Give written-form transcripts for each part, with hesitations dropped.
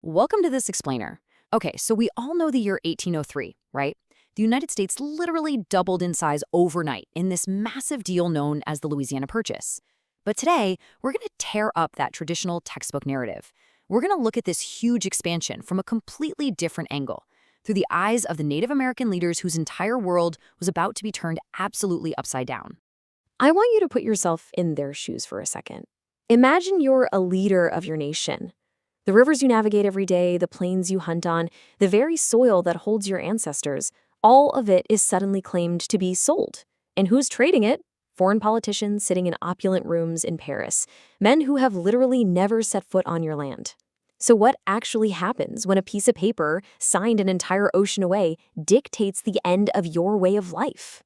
Welcome to this explainer. Okay, so we all know the year 1803, right? The United States literally doubled in size overnight in this massive deal known as the Louisiana Purchase. But today, we're going to tear up that traditional textbook narrative. We're going to look at this huge expansion from a completely different angle, through the eyes of the Native American leaders whose entire world was about to be turned absolutely upside down. I want you to put yourself in their shoes for a second. Imagine you're a leader of your nation. The rivers you navigate every day, the plains you hunt on, the very soil that holds your ancestors, all of it is suddenly claimed to be sold. And who's trading it? Foreign politicians sitting in opulent rooms in Paris, men who have literally never set foot on your land. So what actually happens when a piece of paper, signed an entire ocean away, dictates the end of your way of life?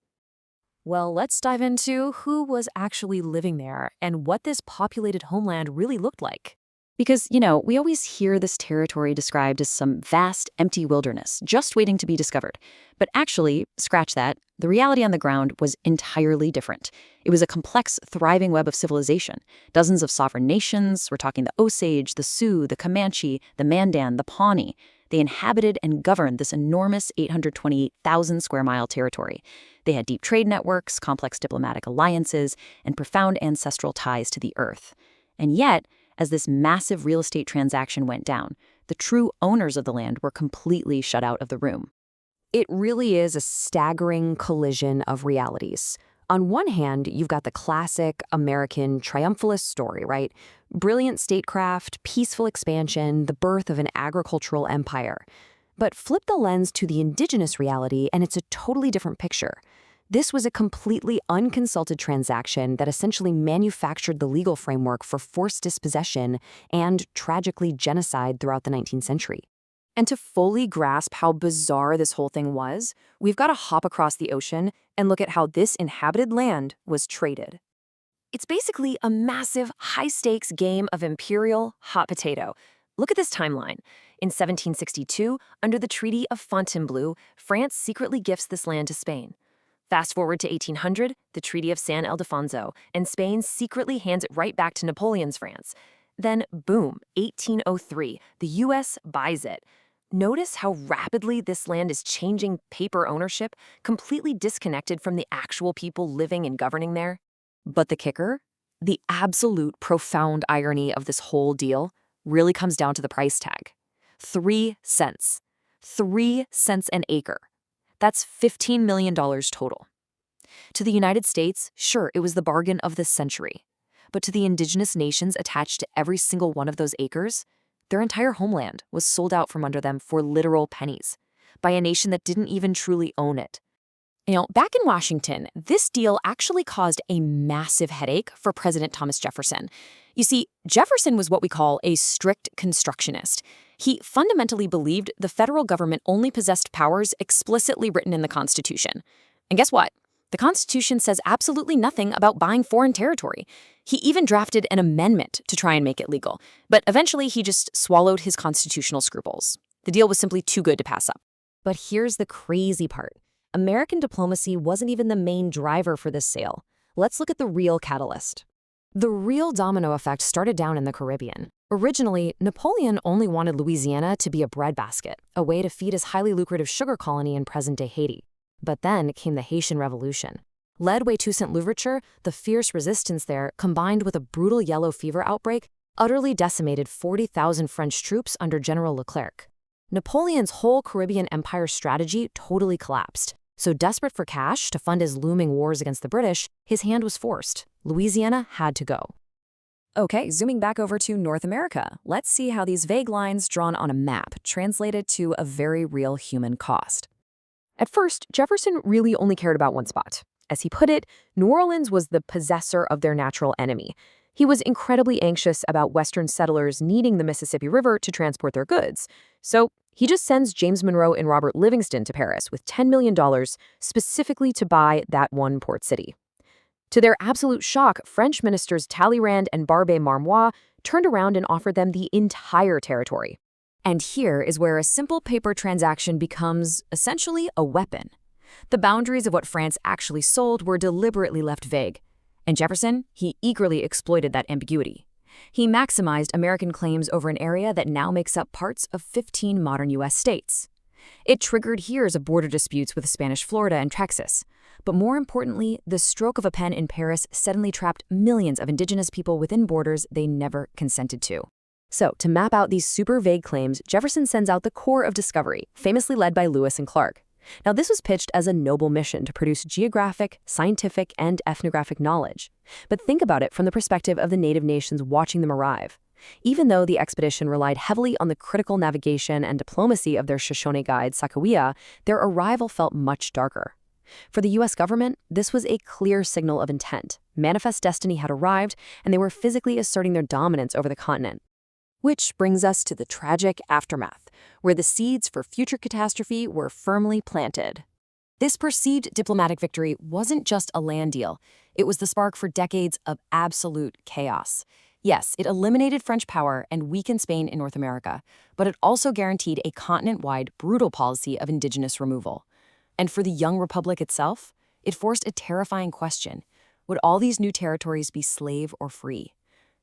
Well, let's dive into who was actually living there and what this populated homeland really looked like. Because, we always hear this territory described as some vast, empty wilderness, just waiting to be discovered. But actually, scratch that, the reality on the ground was entirely different. It was a complex, thriving web of civilization. Dozens of sovereign nations, we're talking the Osage, the Sioux, the Comanche, the Mandan, the Pawnee. They inhabited and governed this enormous 828,000 square mile territory. They had deep trade networks, complex diplomatic alliances, and profound ancestral ties to the earth. And yet, as this massive real estate transaction went down, the true owners of the land were completely shut out of the room. It really is a staggering collision of realities. On one hand, you've got the classic American triumphalist story, right? Brilliant statecraft, peaceful expansion, the birth of an agricultural empire. But flip the lens to the indigenous reality, and it's a totally different picture. This was a completely unconsulted transaction that essentially manufactured the legal framework for forced dispossession and, tragically, genocide throughout the 19th century. And to fully grasp how bizarre this whole thing was, we've got to hop across the ocean and look at how this inhabited land was traded. It's basically a massive, high-stakes game of imperial hot potato. Look at this timeline. In 1762, under the Treaty of Fontainebleau, France secretly gifts this land to Spain. Fast forward to 1800, the Treaty of San Ildefonso, and Spain secretly hands it right back to Napoleon's France. Then, boom, 1803, the U.S. buys it. Notice how rapidly this land is changing paper ownership, completely disconnected from the actual people living and governing there. But the kicker, the absolute profound irony of this whole deal, really comes down to the price tag. 3 cents. 3 cents an acre. That's $15 million total. To the United States, sure, it was the bargain of the century. But to the indigenous nations attached to every single one of those acres, their entire homeland was sold out from under them for literal pennies, by a nation that didn't even truly own it. Back in Washington, this deal actually caused a massive headache for President Thomas Jefferson. You see, Jefferson was what we call a strict constructionist. He fundamentally believed the federal government only possessed powers explicitly written in the Constitution. And guess what? The Constitution says absolutely nothing about buying foreign territory. He even drafted an amendment to try and make it legal. But eventually, he just swallowed his constitutional scruples. The deal was simply too good to pass up. But here's the crazy part. American diplomacy wasn't even the main driver for this sale. Let's look at the real catalyst. The real domino effect started down in the Caribbean. Originally, Napoleon only wanted Louisiana to be a breadbasket, a way to feed his highly lucrative sugar colony in present-day Haiti. But then came the Haitian Revolution. Led by Toussaint Louverture, the fierce resistance there, combined with a brutal yellow fever outbreak, utterly decimated 40,000 French troops under General Leclerc. Napoleon's whole Caribbean empire strategy totally collapsed. So desperate for cash to fund his looming wars against the British, his hand was forced. Louisiana had to go. Okay, zooming back over to North America, let's see how these vague lines drawn on a map translated to a very real human cost. At first, Jefferson really only cared about one spot. As he put it, New Orleans was the possessor of their natural enemy. He was incredibly anxious about Western settlers needing the Mississippi River to transport their goods. So he just sends James Monroe and Robert Livingston to Paris with $10 million specifically to buy that one port city. To their absolute shock, French ministers Talleyrand and Barbé-Marmois turned around and offered them the entire territory. And here is where a simple paper transaction becomes, essentially, a weapon. The boundaries of what France actually sold were deliberately left vague. And Jefferson, he eagerly exploited that ambiguity. He maximized American claims over an area that now makes up parts of 15 modern U.S. states. It triggered years of border disputes with Spanish Florida and Texas. But more importantly, the stroke of a pen in Paris suddenly trapped millions of indigenous people within borders they never consented to. So, to map out these super vague claims, Jefferson sends out the Corps of Discovery, famously led by Lewis and Clark. Now, this was pitched as a noble mission to produce geographic, scientific, and ethnographic knowledge. But think about it from the perspective of the native nations watching them arrive. Even though the expedition relied heavily on the critical navigation and diplomacy of their Shoshone guide, Sacagawea, their arrival felt much darker. For the U.S. government, this was a clear signal of intent. Manifest destiny had arrived, and they were physically asserting their dominance over the continent. Which brings us to the tragic aftermath, where the seeds for future catastrophe were firmly planted. This perceived diplomatic victory wasn't just a land deal. It was the spark for decades of absolute chaos. Yes, it eliminated French power and weakened Spain in North America, but it also guaranteed a continent-wide brutal policy of indigenous removal. And for the young republic itself, it forced a terrifying question. Would all these new territories be slave or free?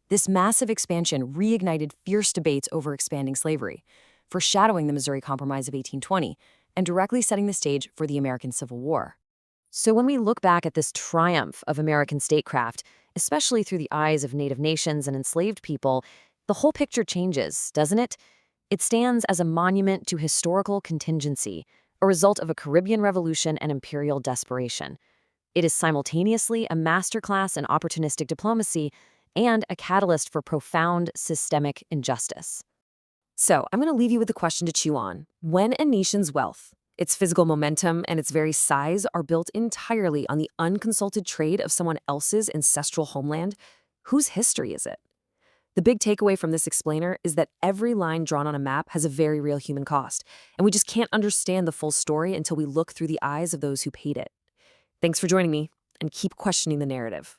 This massive expansion reignited fierce debates over expanding slavery, foreshadowing the Missouri Compromise of 1820 and directly setting the stage for the American Civil War. So when we look back at this triumph of American statecraft, especially through the eyes of native nations and enslaved people, the whole picture changes, doesn't it? It stands as a monument to historical contingency, a result of a Caribbean revolution and imperial desperation. It is simultaneously a masterclass in opportunistic diplomacy and a catalyst for profound systemic injustice. So, I'm going to leave you with a question to chew on. When a nation's wealth, its physical momentum, and its very size are built entirely on the unconsulted trade of someone else's ancestral homeland, whose history is it? The big takeaway from this explainer is that every line drawn on a map has a very real human cost, and we just can't understand the full story until we look through the eyes of those who paid it. Thanks for joining me, and keep questioning the narrative.